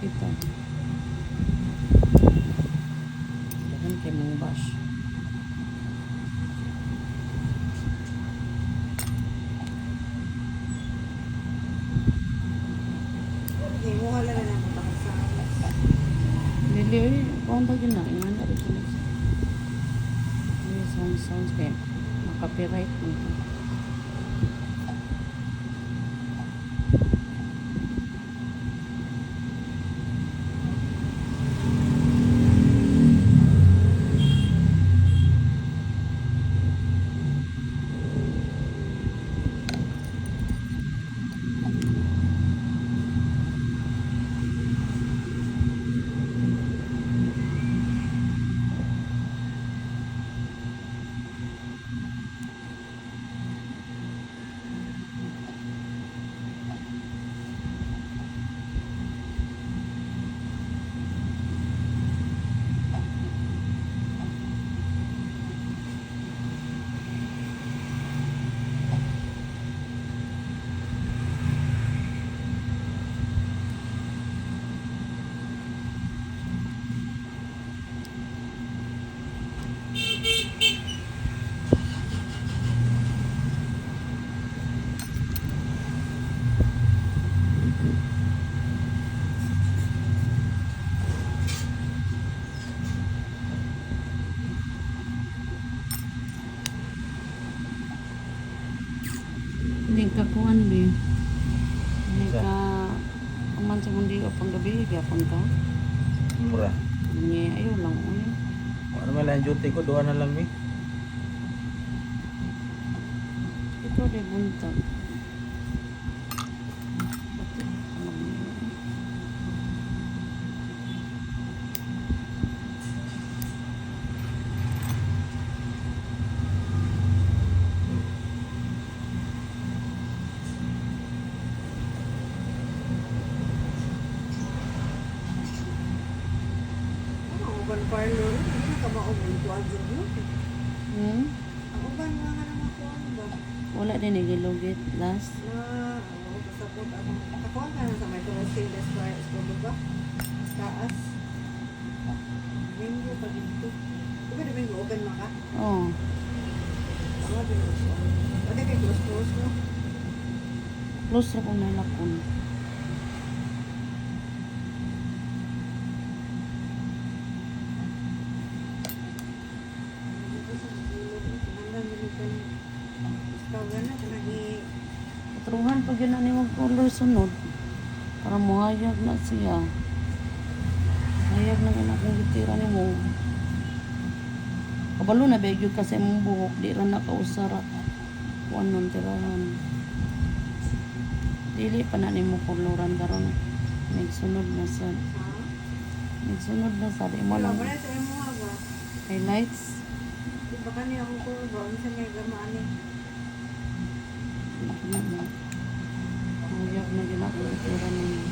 Ito. Dagan kay mong bash. Okay, mo wala na lang takot sa Lili, oy, kung ba yun na, ingan na rin sila. Sounds kaya makapiright nito. Hindi ka kuhan, be. Hindi ka kuman sa mundi o panggabi, gapon ka. Mura. Hindi, ayaw lang. Uy. Ano man lang duty ko, doon na lang mi. Ito rin buntag. uban parlor, hindi ka maubon ko ang dyan. Hmm? Ang uban mga nga naman ko ano ba? Wala din nagilugit last. Na, pasapot ako. Kakuha ka na sa may tuwas sales para eskulo ba? Mas taas. Domingo pa dito. Di ba Domingo open maka? Oh. Ano ba Domingo? Pwede kay close no? Close ra kung nalakon. Patruhan pag yun na ni mag-color sunod para muhayag na siya. Hayag na nga kung gitira ni mo. Kabalo na begyo kasi mong buhok, di ra nakausara. Kuan nun tirahan. Dili pa na ni mo koloran karon. Nagsunod na sa. Nagsunod na sa. Di mo lang. Wala sa imo ba? Highlights. Di ba kaniya akong ko ba? Ano sa may gamaan eh? Hayag na ginakong gitira niya.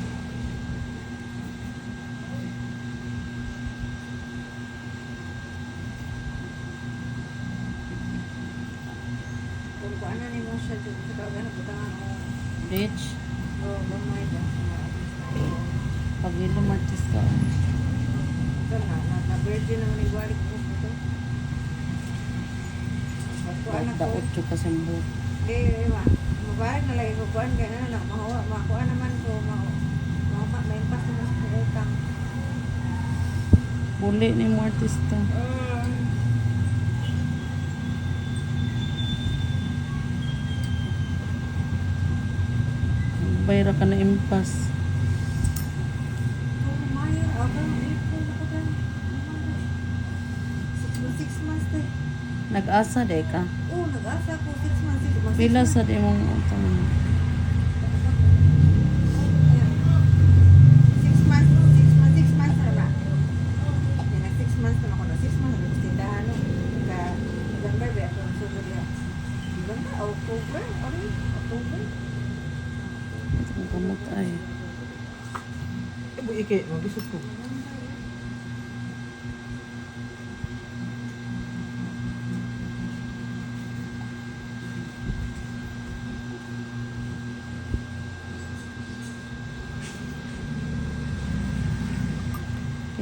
Kung paano ni mo siya dito sa kagana butangan o Bitch. gamay da. Pag ilumartis ka. Ito na-virgin naman yung balik ko ito. Pagkuhan ako. Daot siya kasi ang buhok. Mabalik na lagi ko kuhan kaya na makuha naman ko may impas naman sa utang. Buli ni mo artista. Bayra ka na impas. Oh Maya, ako April na ko dyan. 6 months na. Nag-asa de ka. Oo, nag-asa ko 6 months. 6 months. Pila sa di mong utang. 6 months na ba? Yan, 6 months na ako na. 6 months na tindahan no. November ba ako ang sunod yan. November, October, October. Ang kamot ay. Bu ike, mabisot ko.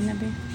na, be.